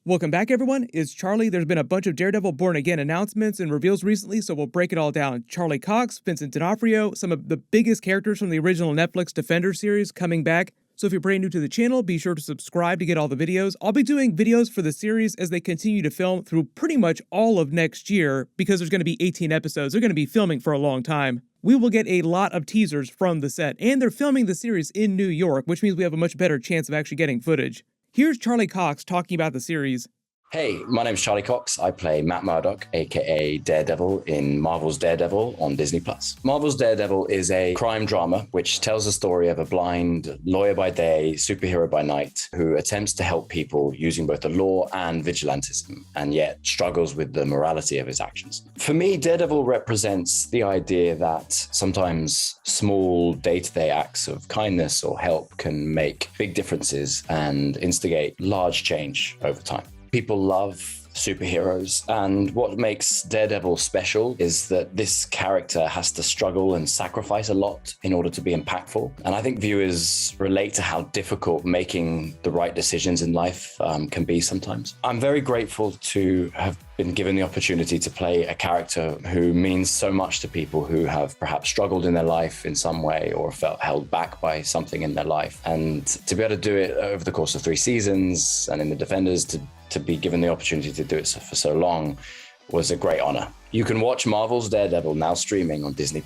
Welcome back, everyone. It's Charlie. There's been a bunch of Daredevil Born Again announcements and reveals recently, so we'll break it all down. Charlie Cox, Vincent D'Onofrio, some of the biggest characters from the original Netflix Defender series coming back. So if you're brand new to the channel, be sure to subscribe to get all the videos. I'll be doing videos for the series as they continue to film through pretty much all of next year because there's going to be 18 episodes. They're going to be filming for a long time. We will get a lot of teasers from the set, and they're filming the series in New York, which means we have a much better chance of actually getting footage. Here's Charlie Cox talking about the series. Hey, my name's Charlie Cox. I play Matt Murdock, aka Daredevil, in Marvel's Daredevil on Disney+. Marvel's Daredevil is a crime drama which tells the story of a blind lawyer by day, superhero by night, who attempts to help people using both the law and vigilantism, and yet struggles with the morality of his actions. For me, Daredevil represents the idea that sometimes small day-to-day acts of kindness or help can make big differences and instigate large change over time. People love superheroes, and what makes Daredevil special is that this character has to struggle and sacrifice a lot in order to be impactful. And I think viewers relate to how difficult making the right decisions in life can be sometimes. I'm very grateful to have been given the opportunity to play a character who means so much to people who have perhaps struggled in their life in some way or felt held back by something in their life. And to be able to do it over the course of 3 seasons and in the Defenders, to be given the opportunity to do it for so long was a great honor. You can watch Marvel's Daredevil now streaming on Disney+.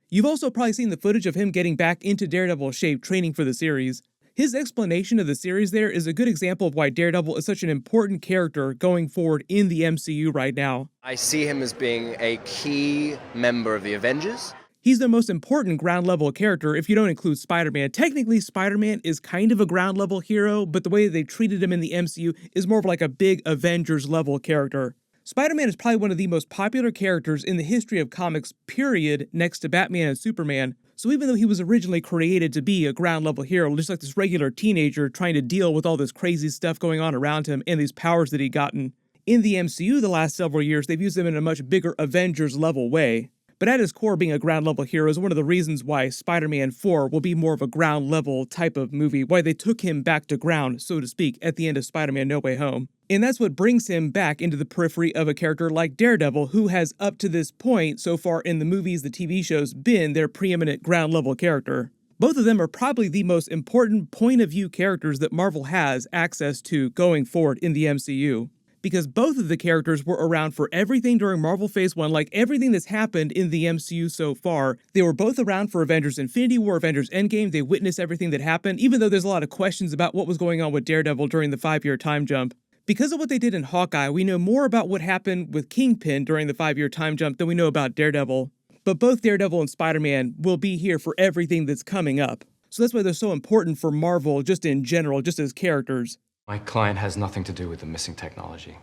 You've also probably seen the footage of him getting back into Daredevil shape training for the series. His explanation of the series there is a good example of why Daredevil is such an important character going forward in the MCU right now. I see him as being a key member of the Avengers. He's the most important ground-level character if you don't include Spider-Man. Technically, Spider-Man is kind of a ground-level hero, but the way they treated him in the MCU is more of like a big Avengers-level character. Spider-Man is probably one of the most popular characters in the history of comics, period, next to Batman and Superman. So even though he was originally created to be a ground-level hero, just like this regular teenager trying to deal with all this crazy stuff going on around him and these powers that he'd gotten, in the MCU the last several years, they've used him in a much bigger Avengers-level way. But at his core, being a ground-level hero is one of the reasons why Spider-Man 4 will be more of a ground-level type of movie, why they took him back to ground, so to speak, at the end of Spider-Man No Way Home. And that's what brings him back into the periphery of a character like Daredevil, who has up to this point, so far in the movies, the TV shows, been their preeminent ground-level character. Both of them are probably the most important point-of-view characters that Marvel has access to going forward in the MCU. Because both of the characters were around for everything during Marvel Phase 1, like everything that's happened in the MCU so far. They were both around for Avengers Infinity War, Avengers Endgame. They witnessed everything that happened, even though there's a lot of questions about what was going on with Daredevil during the 5-year time jump. Because of what they did in Hawkeye, we know more about what happened with Kingpin during the 5-year time jump than we know about Daredevil. But both Daredevil and Spider-Man will be here for everything that's coming up. So that's why they're so important for Marvel just in general, just as characters. My client has nothing to do with the missing technology.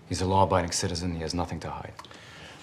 He's a law-abiding citizen. He has nothing to hide.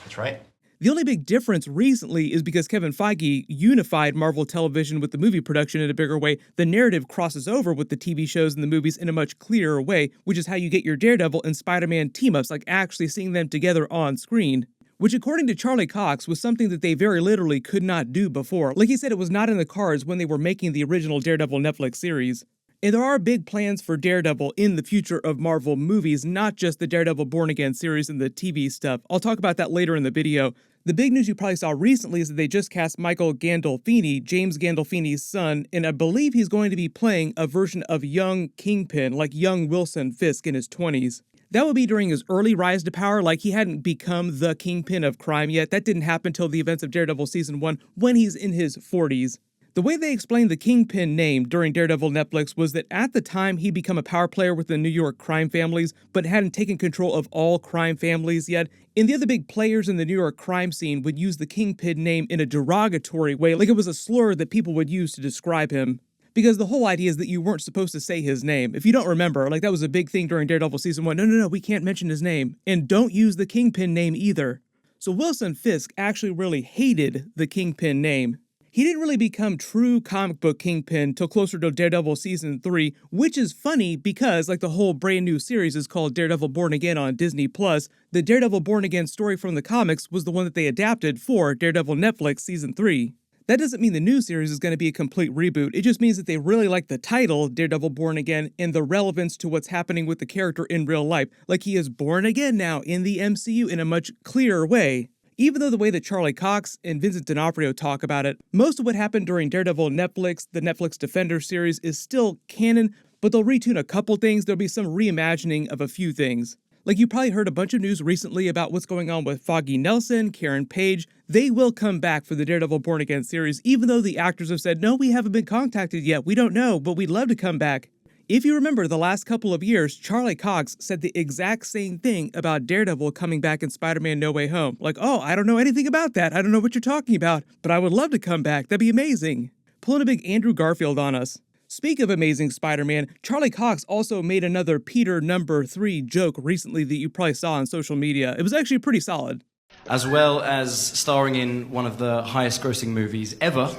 That's right. The only big difference recently is because Kevin Feige unified Marvel Television with the movie production in a bigger way, the narrative crosses over with the TV shows and the movies in a much clearer way, which is how you get your Daredevil and Spider-Man team-ups, like actually seeing them together on screen. Which, according to Charlie Cox, was something that they very literally could not do before. Like he said, it was not in the cards when they were making the original Daredevil Netflix series. And there are big plans for Daredevil in the future of Marvel movies, not just the Daredevil Born Again series and the TV stuff. I'll talk about that later in the video. The big news you probably saw recently is that they just cast Michael Gandolfini, James Gandolfini's son, and I believe he's going to be playing a version of young Kingpin, like young Wilson Fisk in his 20s. That would be during his early rise to power, like he hadn't become the Kingpin of crime yet. That didn't happen until the events of Daredevil Season 1, when he's in his 40s. The way they explained the Kingpin name during Daredevil Netflix was that at the time he'd become a power player with the New York crime families, but hadn't taken control of all crime families yet, and the other big players in the New York crime scene would use the Kingpin name in a derogatory way, like it was a slur that people would use to describe him. Because the whole idea is that you weren't supposed to say his name. If you don't remember, like that was a big thing during Daredevil Season 1. No, we can't mention his name. And don't use the Kingpin name either. So Wilson Fisk actually really hated the Kingpin name. He didn't really become true comic book Kingpin till closer to Daredevil Season 3, which is funny because, like the whole brand new series is called Daredevil Born Again on Disney+, the Daredevil Born Again story from the comics was the one that they adapted for Daredevil Netflix Season 3. That doesn't mean the new series is going to be a complete reboot. It just means that they really like the title, Daredevil Born Again, and the relevance to what's happening with the character in real life. Like he is born again now in the MCU in a much clearer way. Even though the way that Charlie Cox and Vincent D'Onofrio talk about it, most of what happened during Daredevil Netflix, the Netflix Defender series, is still canon, but they'll retune a couple things. There'll be some reimagining of a few things. Like you probably heard a bunch of news recently about what's going on with Foggy Nelson, Karen Page. They will come back for the Daredevil Born Again series, even though the actors have said, no, we haven't been contacted yet. We don't know, but we'd love to come back. If you remember the last couple of years, Charlie Cox said the exact same thing about Daredevil coming back in Spider-Man No Way Home. Like, oh, I don't know anything about that. I don't know what you're talking about, but I would love to come back. That'd be amazing. Pulling a big Andrew Garfield on us. Speak of Amazing Spider-Man, Charlie Cox also made another Peter number 3 joke recently that you probably saw on social media. It was actually pretty solid. As well as starring in one of the highest grossing movies ever,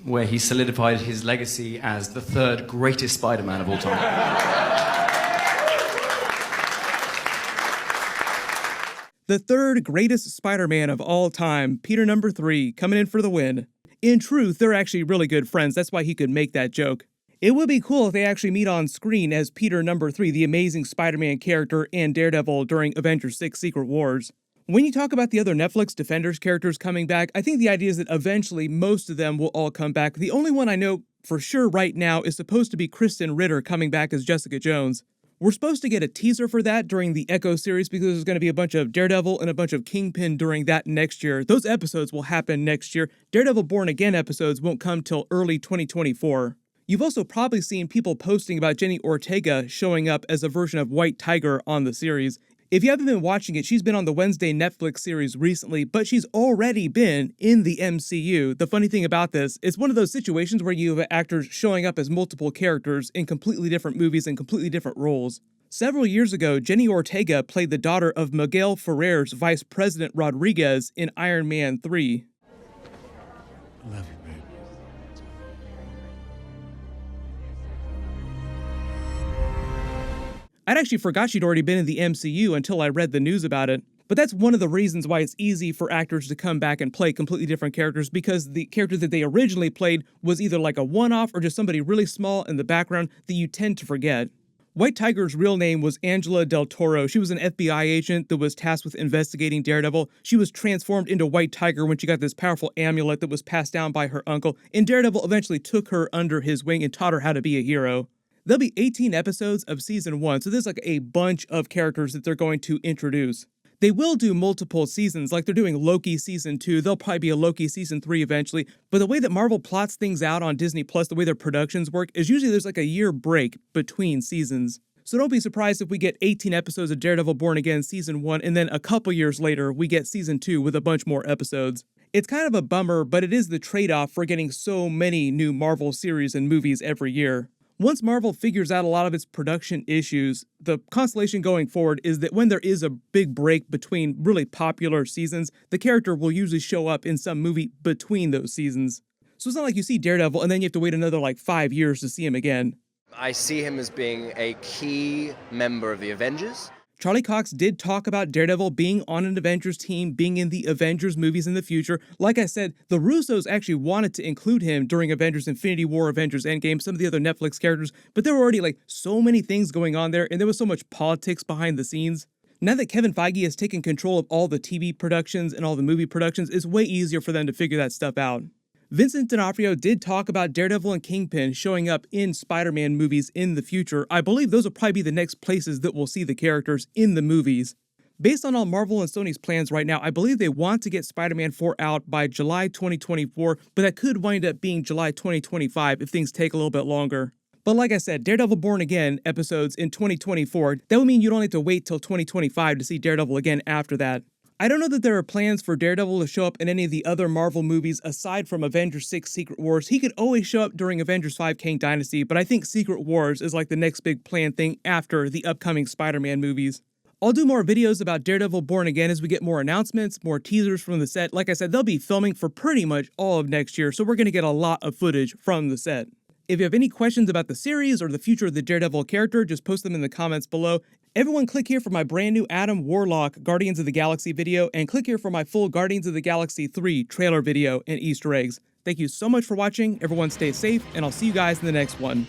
where he solidified his legacy as the 3rd greatest Spider-Man of all time. The 3rd greatest Spider-Man of all time, Peter number 3, coming in for the win. In truth, they're actually really good friends. That's why he could make that joke. It would be cool if they actually meet on screen as Peter number 3, the Amazing Spider-Man character, and Daredevil during Avengers 6 Secret Wars. When you talk about the other Netflix Defenders characters coming back, I think the idea is that eventually most of them will all come back. The only one I know for sure right now is supposed to be Kristen Ritter coming back as Jessica Jones. We're supposed to get a teaser for that during the Echo series because there's going to be a bunch of Daredevil and a bunch of Kingpin during that next year. Those episodes will happen next year. Daredevil Born Again episodes won't come till early 2024. You've also probably seen people posting about Jenny Ortega showing up as a version of White Tiger on the series. If you haven't been watching it, she's been on the Wednesday Netflix series recently, but she's already been in the MCU. The funny thing about this, it's one of those situations where you have actors showing up as multiple characters in completely different movies and completely different roles. Several years ago, Jenny Ortega played the daughter of Miguel Ferrer's Vice President Rodriguez in Iron Man 3. I love you, baby. I'd actually forgot she'd already been in the MCU until I read the news about it. But that's one of the reasons why it's easy for actors to come back and play completely different characters, because the character that they originally played was either like a one-off or just somebody really small in the background that you tend to forget. White Tiger's real name was Angela Del Toro. She was an FBI agent that was tasked with investigating Daredevil. She was transformed into White Tiger when she got this powerful amulet that was passed down by her uncle, and Daredevil eventually took her under his wing and taught her how to be a hero. There'll be 18 episodes of season 1, so there's like a bunch of characters that they're going to introduce. They will do multiple seasons, like they're doing Loki season 2, there'll probably be a Loki season 3 eventually, but the way that Marvel plots things out on Disney Plus, the way their productions work, is usually there's like a year break between seasons. So don't be surprised if we get 18 episodes of Daredevil Born Again season 1, and then a couple years later, we get season 2 with a bunch more episodes. It's kind of a bummer, but it is the trade-off for getting so many new Marvel series and movies every year. Once Marvel figures out a lot of its production issues, the constellation going forward is that when there is a big break between really popular seasons, the character will usually show up in some movie between those seasons. So it's not like you see Daredevil and then you have to wait another 5 years to see him again. I see him as being a key member of the Avengers. Charlie Cox did talk about Daredevil being on an Avengers team, being in the Avengers movies in the future. Like I said, the Russos actually wanted to include him during Avengers Infinity War, Avengers Endgame, some of the other Netflix characters, but there were already so many things going on there, and there was so much politics behind the scenes. Now that Kevin Feige has taken control of all the TV productions and all the movie productions, it's way easier for them to figure that stuff out. Vincent D'Onofrio did talk about Daredevil and Kingpin showing up in Spider-Man movies in the future. I believe those will probably be the next places that we'll see the characters in the movies. Based on all Marvel and Sony's plans right now, I believe they want to get Spider-Man 4 out by July 2024, but that could wind up being July 2025 if things take a little bit longer. But like I said, Daredevil Born Again episodes in 2024, that would mean you don't have to wait till 2025 to see Daredevil again after that. I don't know that there are plans for Daredevil to show up in any of the other Marvel movies aside from Avengers 6 Secret Wars. He could always show up during Avengers 5 Kang Dynasty, but I think Secret Wars is the next big planned thing after the upcoming Spider-Man movies. I'll do more videos about Daredevil Born Again as we get more announcements, more teasers from the set. Like I said, they'll be filming for pretty much all of next year, so we're going to get a lot of footage from the set. If you have any questions about the series or the future of the Daredevil character, just post them in the comments below. Everyone click here for my brand new Adam Warlock Guardians of the Galaxy video, and click here for my full Guardians of the Galaxy 3 trailer video and Easter eggs. Thank you so much for watching. Everyone stay safe, and I'll see you guys in the next one.